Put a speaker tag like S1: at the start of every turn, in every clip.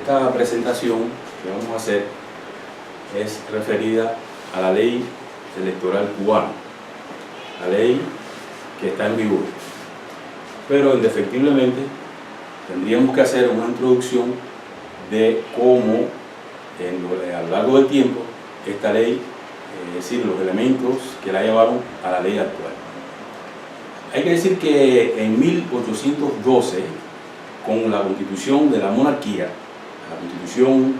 S1: Esta presentación que vamos a hacer es referida a la ley electoral cubana, la ley que está en vigor. Pero indefectiblemente tendríamos que hacer una introducción de cómo a lo largo del tiempo esta ley, es decir, los elementos que la llevaron a la ley actual. Hay que decir que en 1812, con la constitución de la monarquía, la constitución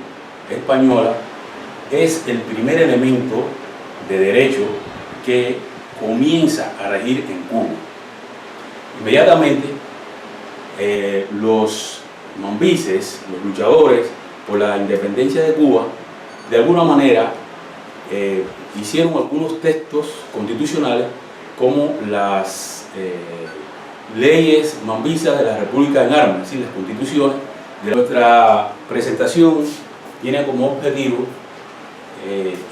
S1: española, es el primer elemento de derecho que comienza a regir en Cuba. Inmediatamente, los mambises, los luchadores por la independencia de Cuba, de alguna manera hicieron algunos textos constitucionales como las leyes mambisas de la República en Armas, es decir, las constituciones. Nuestra presentación tiene como objetivo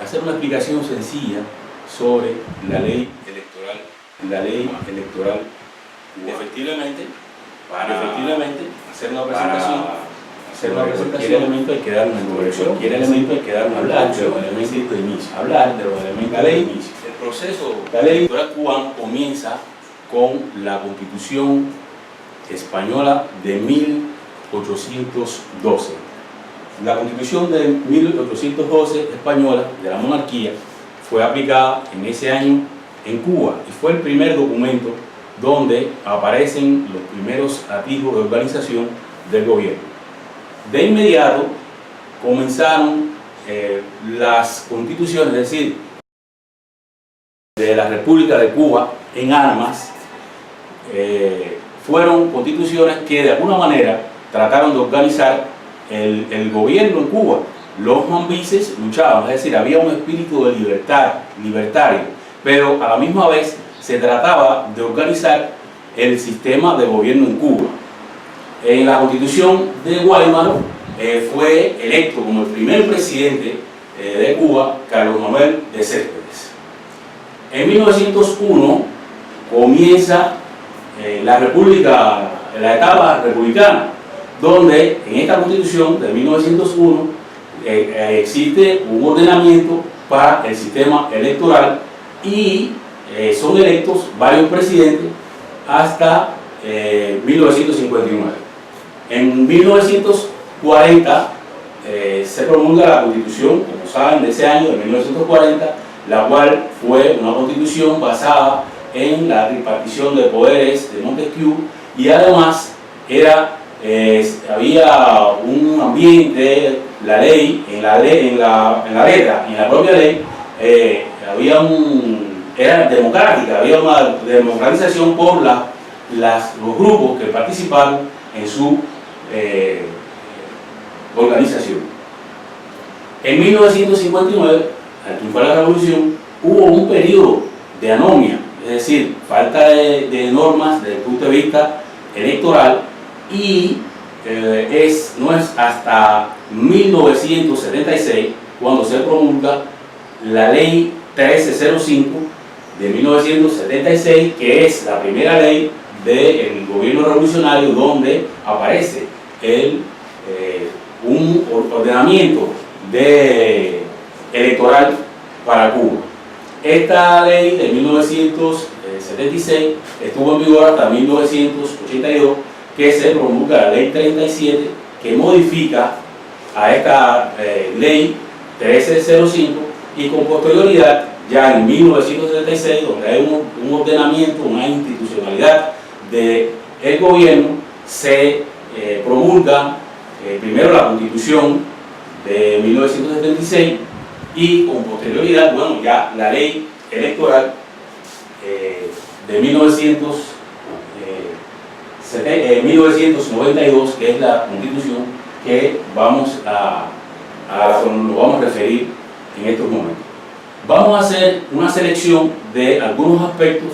S1: hacer una explicación sencilla sobre la ley electoral. Efectivamente, para hacer una presentación, cualquier elemento hay que dar una introducción, cualquier elemento hay que dar un hablar de los elementos de inicio, de inicio. El proceso de la ley electoral cubana comienza con la Constitución española de 1812. La Constitución de 1812 española de la monarquía fue aplicada en ese año en Cuba y fue el primer documento donde aparecen los primeros atisbos de organización del gobierno. De inmediato comenzaron las constituciones, es decir, de la República de Cuba en armas, fueron constituciones que de alguna manera trataron de organizar el gobierno en Cuba. Los mambises luchaban, es decir, había un espíritu de libertario, pero a la misma vez se trataba de organizar el sistema de gobierno en Cuba. En la Constitución de Guaymaro fue electo como el primer presidente de Cuba Carlos Manuel de Céspedes. En 1901 comienza la etapa republicana, donde en esta Constitución de 1901 existe un ordenamiento para el sistema electoral y son electos varios presidentes hasta 1959. En 1940 se promulga la Constitución, como saben, de ese año, de 1940, la cual fue una Constitución basada en la repartición de poderes de Montesquieu y además había un ambiente, la ley, en la letra, en la propia ley, era democrática, había una democratización por los grupos que participaron en su organización. En 1959, al triunfar la revolución, hubo un periodo de anomia, es decir, falta de normas desde el punto de vista electoral, y no es hasta 1976 cuando se promulga la ley 1305 de 1976, que es la primera ley del gobierno revolucionario donde aparece un ordenamiento electoral para Cuba. Esta ley de 1976 estuvo en vigor hasta 1982, que se promulga la ley 37, que modifica a esta ley 1305, y con posterioridad, ya en 1976, donde hay un ordenamiento, una institucionalidad del gobierno, se promulga primero la Constitución de 1976 y con posterioridad, bueno, ya la ley electoral de 1992, que es la Constitución que a la que nos vamos a referir en estos momentos. Vamos a hacer una selección de algunos aspectos,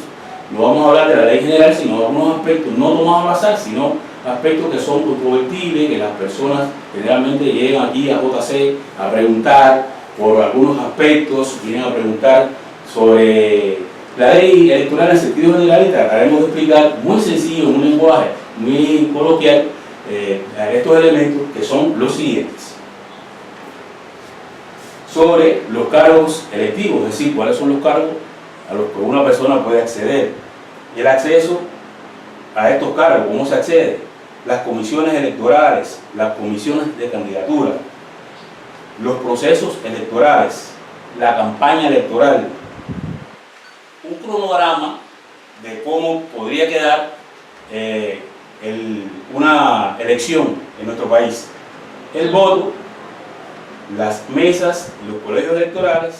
S1: no vamos a hablar de la ley general, sino de algunos aspectos no tomados al azar, sino aspectos que son controvertibles, que las personas generalmente llegan aquí a JC a preguntar por algunos aspectos, vienen a preguntar sobre la ley electoral en sentido general, y trataremos de explicar muy sencillo, en un lenguaje muy coloquial, estos elementos, que son los siguientes. Sobre los cargos electivos, es decir, cuáles son los cargos a los que una persona puede acceder. Y el acceso a estos cargos, ¿cómo se accede? Las comisiones electorales, las comisiones de candidatura, los procesos electorales, la campaña electoral, un cronograma de cómo podría quedar una elección en nuestro país, el voto, las mesas y los colegios electorales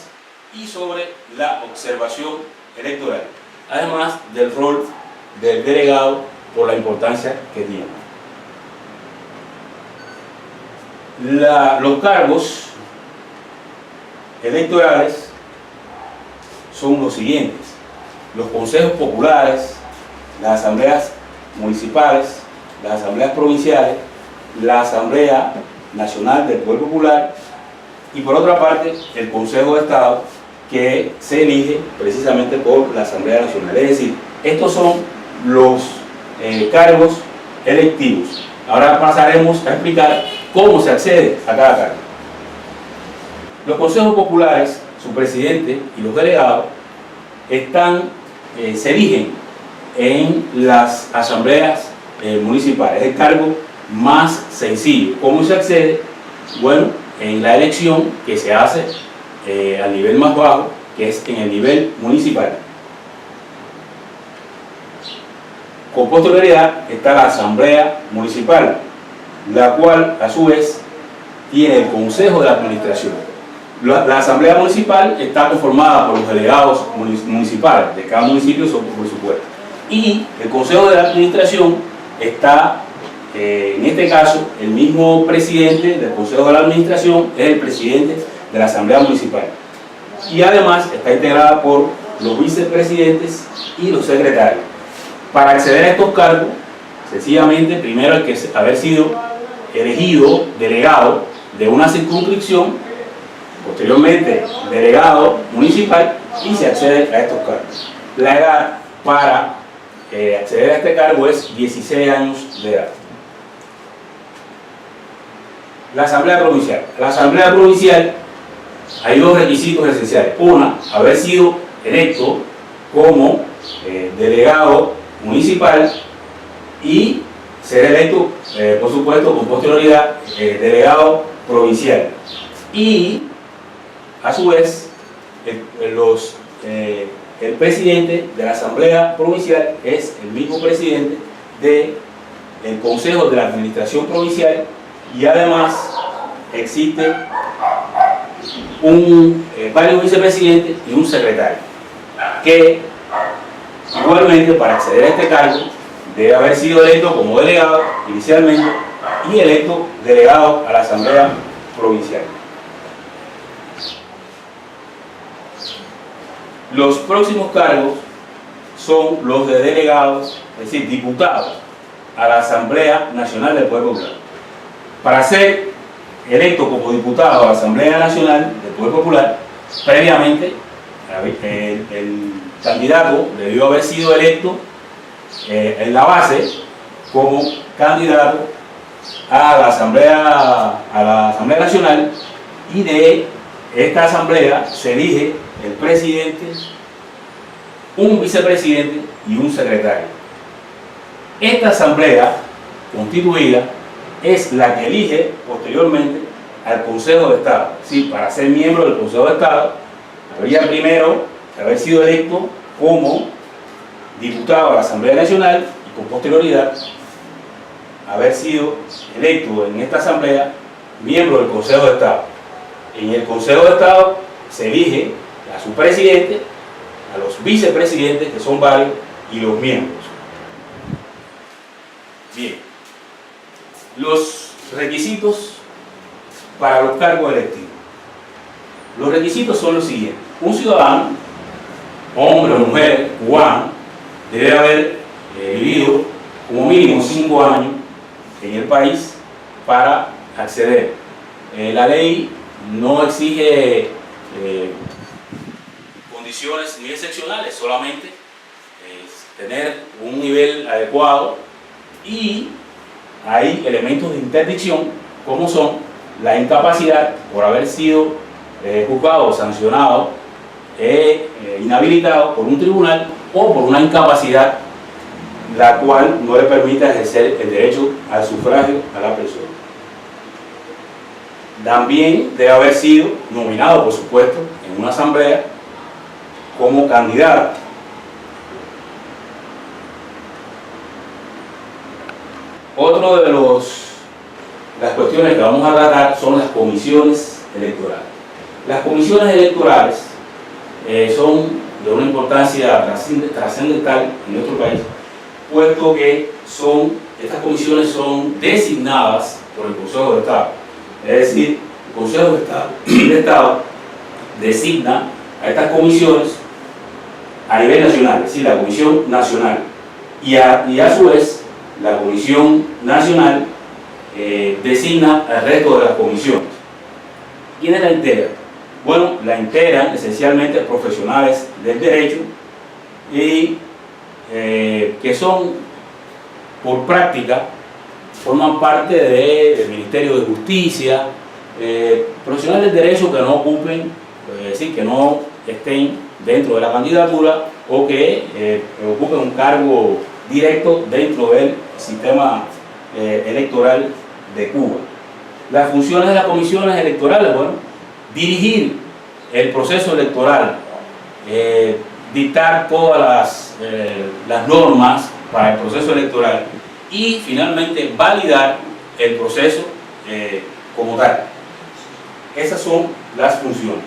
S1: y sobre la observación electoral, además del rol del delegado por la importancia que tiene. Los cargos electorales son los siguientes: los consejos populares, las asambleas municipales, las asambleas provinciales, la Asamblea Nacional del Poder Popular y, por otra parte, el Consejo de Estado, que se elige precisamente por la Asamblea Nacional. Es decir, estos son los cargos electivos. Ahora pasaremos a explicar cómo se accede a cada cargo. Los consejos populares, su presidente y los delegados se eligen en las asambleas municipales. Es el cargo más sencillo. ¿Cómo se accede? Bueno, en la elección que se hace al nivel más bajo, que es en el nivel municipal. Con posterioridad está la asamblea municipal, la cual a su vez tiene el consejo de la administración. La asamblea municipal está conformada por los delegados municipales de cada municipio, por supuesto, y el consejo de la administración está, en este caso, el mismo presidente del consejo de la administración es el presidente de la asamblea municipal, y además está integrada por los vicepresidentes y los secretarios. Para acceder a estos cargos, sencillamente, primero hay que haber sido elegido delegado de una circunscripción, posteriormente delegado municipal, y se accede a estos cargos. La edad para acceder a este cargo es 16 años de edad. La asamblea provincial. La asamblea provincial, hay dos requisitos esenciales. Una, haber sido electo como delegado municipal y ser electo, por supuesto, con posterioridad, delegado provincial. Y a su vez, el presidente de la asamblea provincial es el mismo presidente del consejo de la administración provincial, y además existe varios vicepresidentes y un secretario, que igualmente, para acceder a este cargo, debe haber sido electo como delegado inicialmente y electo delegado a la asamblea provincial. Los próximos cargos son los de delegados, es decir, diputados a la Asamblea Nacional del Poder Popular. Para ser electo como diputado a la Asamblea Nacional del Poder Popular, previamente el candidato debió haber sido electo en la base como candidato a la Asamblea Nacional, y de esta asamblea se elige el presidente, un vicepresidente y un secretario. Esta asamblea constituida es la que elige posteriormente al Consejo de Estado. Sí, para ser miembro del Consejo de Estado habría primero que haber sido electo como diputado a la Asamblea Nacional y con posterioridad haber sido electo en esta asamblea miembro del Consejo de Estado. En el Consejo de Estado se elige a su presidente, a los vicepresidentes, que son varios, y los miembros. Bien, los requisitos para los cargos electivos. Los requisitos son los siguientes: un ciudadano, hombre o mujer cubano, debe haber vivido como mínimo 5 años en el país para acceder. La ley no exige condiciones ni excepcionales, solamente tener un nivel adecuado y hay elementos de interdicción, como son la incapacidad por haber sido juzgado o sancionado, inhabilitado por un tribunal, o por una incapacidad la cual no le permita ejercer el derecho al sufragio a la persona. También debe haber sido nominado, por supuesto, en una asamblea como candidato. Otro de las cuestiones que vamos a tratar son las comisiones electorales. Las comisiones electorales son de una importancia trascendental en nuestro país, puesto que estas comisiones son designadas por el Consejo de Estado. Es decir, el Consejo de Estado designa a estas comisiones a nivel nacional, es decir, la Comisión Nacional, y a su vez la Comisión Nacional designa al resto de las comisiones. ¿Quiénes la integran? Bueno, la integran esencialmente profesionales del derecho y que son, por práctica, forman parte del Ministerio de Justicia, profesionales del derecho que no ocupen, es decir, que no estén dentro de la candidatura o que ocupen un cargo directo dentro del sistema electoral de Cuba. Las funciones de las comisiones electorales, bueno, dirigir el proceso electoral, dictar todas las normas para el proceso electoral y finalmente validar el proceso como tal. Esas son las funciones.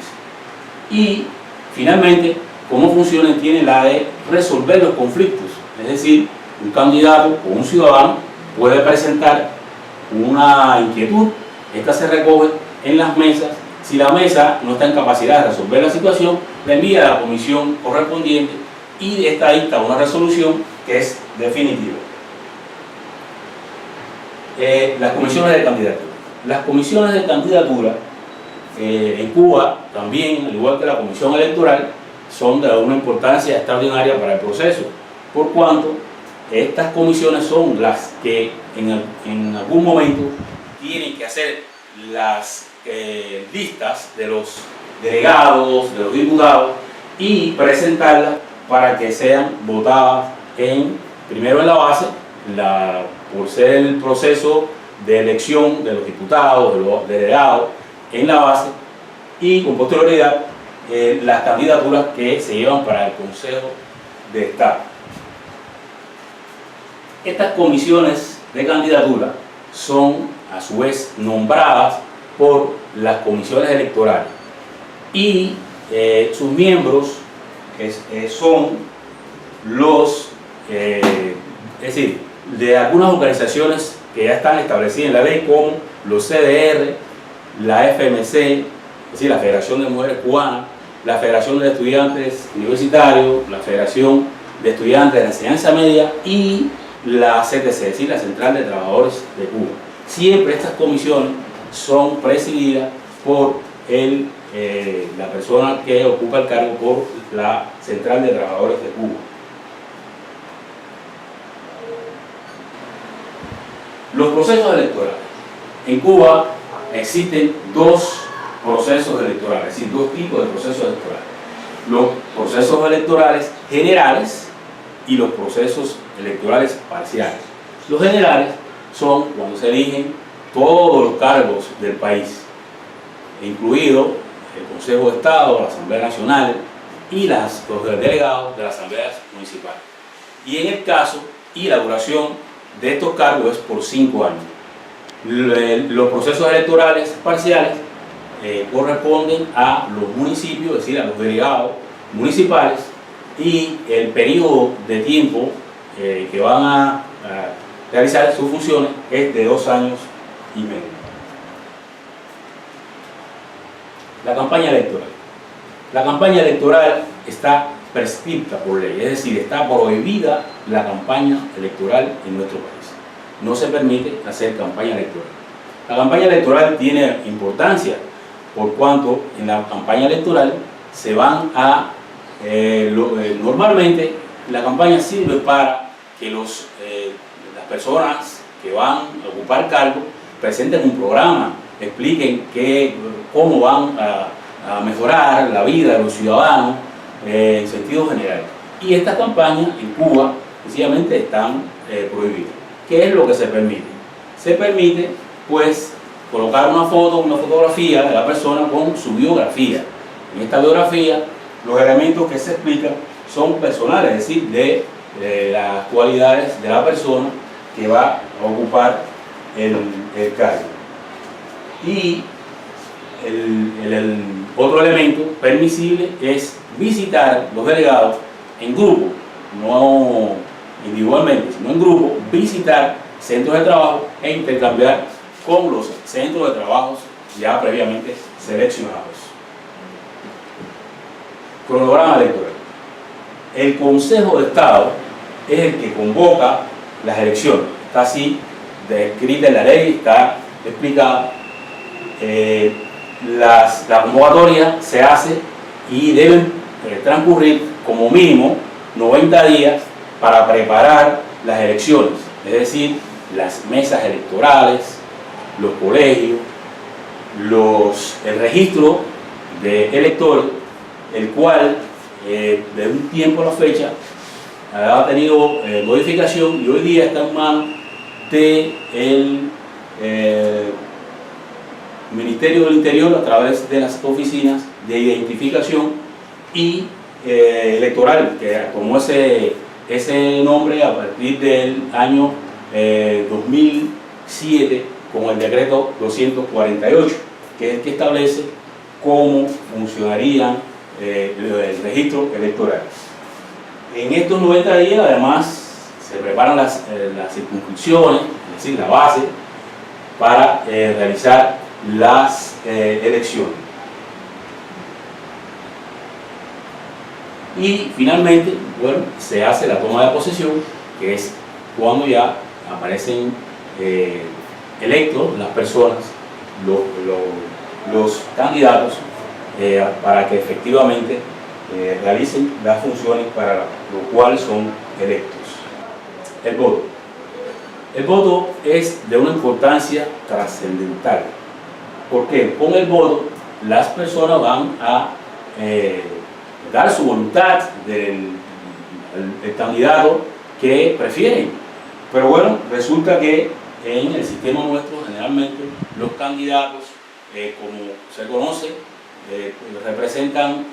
S1: Y finalmente, como funciones tiene la de resolver los conflictos. Es decir, un candidato o un ciudadano puede presentar una inquietud, esta se recoge en las mesas. Si la mesa no está en capacidad de resolver la situación, la envía a la comisión correspondiente y esta dicta una resolución que es definitiva. Las comisiones de candidatura. Las comisiones de candidatura en Cuba también, al igual que la comisión electoral, son de una importancia extraordinaria para el proceso, por cuanto estas comisiones son las que en algún momento tienen que hacer las listas de los delegados, de los diputados, y presentarlas para que sean votadas primero en la base, por ser el proceso de elección de los diputados, de los delegados en la base, y con posterioridad las candidaturas que se llevan para el Consejo de Estado. Estas comisiones de candidatura son a su vez nombradas por las comisiones electorales y sus miembros son es decir, de algunas organizaciones que ya están establecidas en la ley, como los CDR, la FMC, es decir, la Federación de Mujeres Cubanas, la Federación de Estudiantes Universitarios, la Federación de Estudiantes de la Enseñanza Media y la CTC, es decir, la Central de Trabajadores de Cuba. Siempre estas comisiones son presididas por la persona que ocupa el cargo por la Central de Trabajadores de Cuba. Los procesos electorales. En Cuba existen dos procesos electorales, es decir, dos tipos de procesos electorales. Los procesos electorales generales y los procesos electorales parciales. Los generales son cuando se eligen todos los cargos del país, incluido el Consejo de Estado, la Asamblea Nacional y los delegados de las asambleas municipales. Y en el caso, y la duración de estos cargos es por 5 años. Los procesos electorales parciales corresponden a los municipios, es decir, a los delegados municipales, y el periodo de tiempo que van a realizar sus funciones es de 2 años y medio. La campaña electoral. La campaña electoral está prescripta por ley, es decir, está prohibida la campaña electoral en nuestro país. No se permite hacer campaña electoral. La campaña electoral tiene importancia por cuanto en la campaña electoral se van a normalmente la campaña sirve para que las personas que van a ocupar cargos presenten un programa, expliquen cómo van a mejorar la vida de los ciudadanos en sentido general. Y estas campañas en Cuba sencillamente están prohibidas. ¿Qué es lo que se permite? Se permite pues colocar una fotografía de la persona con su biografía. En esta biografía los elementos que se explican son personales, es decir, de las cualidades de la persona que va a ocupar el cargo. Y el otro elemento permisible es visitar los delegados en grupo, no individualmente, sino en grupo, visitar centros de trabajo e intercambiar con los centros de trabajo ya previamente seleccionados. Cronograma electoral. El Consejo de Estado es el que convoca las elecciones. Está así descrita en la ley, está explicada. La convocatoria se hace y deben transcurrir como mínimo 90 días para preparar las elecciones, es decir, las mesas electorales, los colegios, el registro de electores, el cual de un tiempo a la fecha ha tenido modificación y hoy día está en manos del Ministerio del Interior a través de las oficinas de identificación y electoral, que tomó ese nombre a partir del año 2007 con el decreto 248, que es el que establece cómo funcionaría el registro electoral. En estos 90 días además se preparan las circunscripciones, es decir, la base para realizar las elecciones. Y finalmente, bueno, se hace la toma de posesión, que es cuando ya aparecen electos las personas, los candidatos, para que efectivamente realicen las funciones para lo cual son electos. El voto. El voto es de una importancia trascendental. ¿Por qué? Con el voto las personas van a dar su voluntad del candidato que prefieren. Pero bueno, resulta que en el sistema nuestro generalmente los candidatos, como se conoce, representan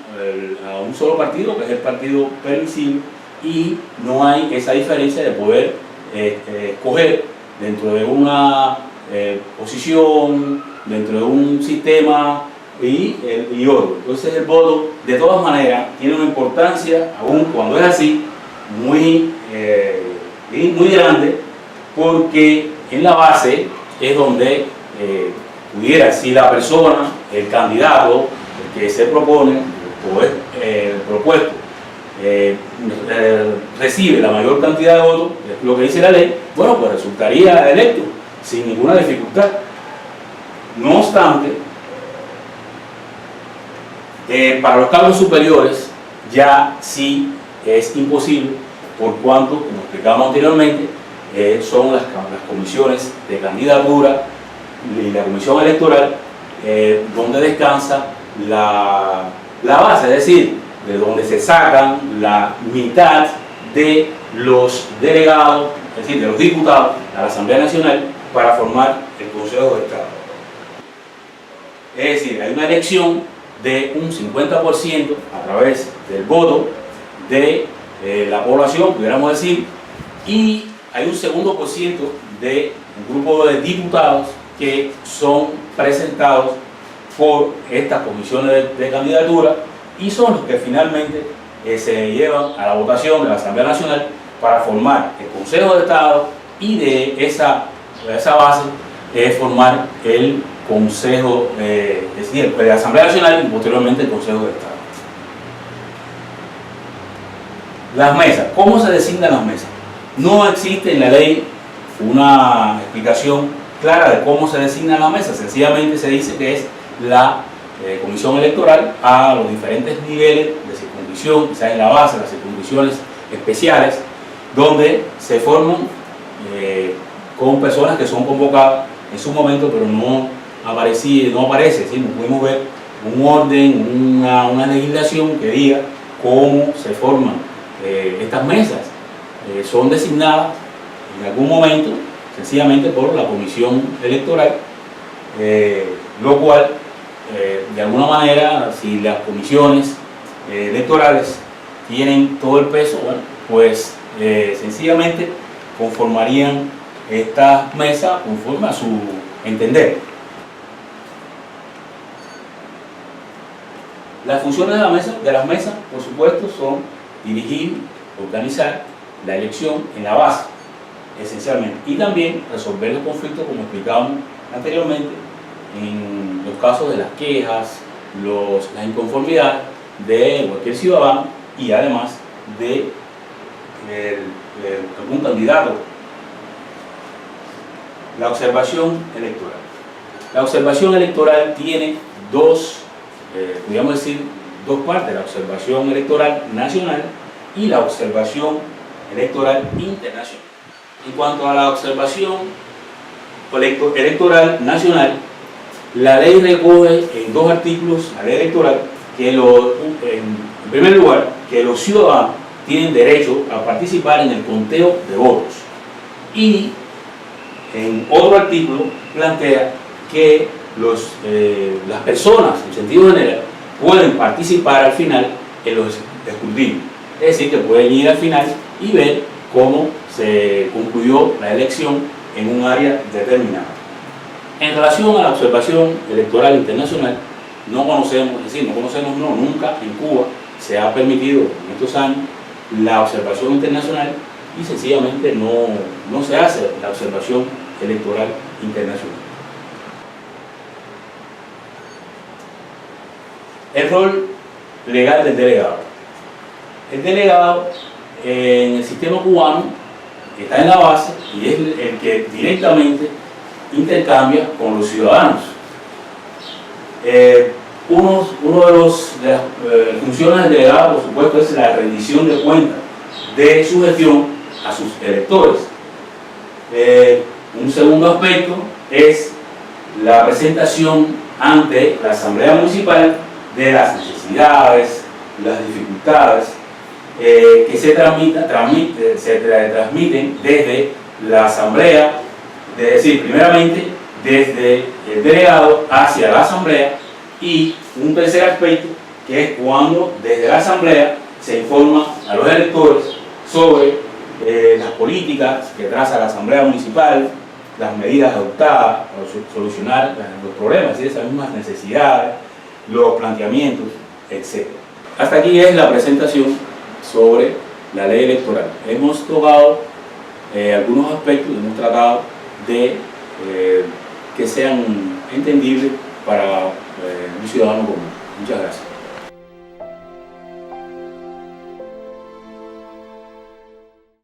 S1: a un solo partido, que es el partido permisible, y no hay esa diferencia de poder escoger dentro de una posición, dentro de un sistema y otro. Entonces el voto de todas maneras tiene una importancia, aún cuando es así, muy grande, porque en la base es donde pudiera, si la persona, el candidato, el que se propone o es propuesto, recibe la mayor cantidad de votos, es lo que dice la ley, bueno, pues resultaría electo sin ninguna dificultad. No obstante, para los cargos superiores ya sí es imposible, por cuanto, como explicamos anteriormente, son las comisiones de candidatura y la comisión electoral donde descansa la base, es decir, de donde se sacan la mitad de los delegados, es decir, de los diputados a la Asamblea Nacional para formar el Consejo de Estado. Es decir, hay una elección de un 50% a través del voto de la población, pudiéramos decir, y hay un segundo por ciento de un grupo de diputados que son presentados por estas comisiones de candidatura y son los que finalmente se llevan a la votación de la Asamblea Nacional para formar el Consejo de Estado y de esa base formar el Consejo, es decir, la Asamblea Nacional y posteriormente el Consejo de Estado. Las mesas. ¿Cómo se designan las mesas? No existe en la ley una explicación clara de cómo se designa la mesa, sencillamente se dice que es la comisión electoral a los diferentes niveles de circunscripción, quizás en la base, las circunscripciones especiales, donde se forman con personas que son convocadas en su momento, pero no aparece, ¿sí? No pudimos ver un orden, una legislación que diga cómo se forman estas mesas. Son designadas en algún momento sencillamente por la comisión electoral, lo cual de alguna manera, si las comisiones electorales tienen todo el peso, bueno, pues sencillamente conformarían estas mesas conforme a su entender. Las funciones de las mesas, por supuesto, son dirigir, organizar la elección en la base, esencialmente, y también resolver los conflictos, como explicábamos anteriormente, en los casos de las quejas, las inconformidades de cualquier ciudadano y además de algún candidato. La observación electoral. La observación electoral tiene podríamos decir, dos partes: la observación electoral nacional y la observación electoral internacional. En cuanto a la observación electoral nacional, la ley recoge en dos artículos, la ley electoral, que en primer lugar, que los ciudadanos tienen derecho a participar en el conteo de votos, y en otro artículo plantea que las personas, en sentido general, pueden participar al final en los escrutinios, es decir, que pueden ir al final y ver cómo se concluyó la elección en un área determinada. En relación a la observación electoral internacional, nunca en Cuba se ha permitido en estos años la observación internacional, y sencillamente no se hace la observación electoral internacional. El rol legal del delegado. El delegado en el sistema cubano está en la base y es el que directamente intercambia con los ciudadanos. Una de las funciones del delegado, por supuesto, es la rendición de cuentas de su gestión a sus electores. Un segundo aspecto es la presentación ante la Asamblea Municipal de las necesidades, las dificultades que se transmiten desde la Asamblea, es decir, primeramente desde el delegado hacia la Asamblea, y un tercer aspecto que es cuando desde la Asamblea se informa a los electores sobre las políticas que traza la Asamblea Municipal, las medidas adoptadas para solucionar los problemas, es decir, esas mismas necesidades, los planteamientos, etc. Hasta aquí es la presentación sobre la ley electoral. Hemos tocado algunos aspectos y hemos tratado de que sean entendibles para un ciudadano común. Muchas gracias.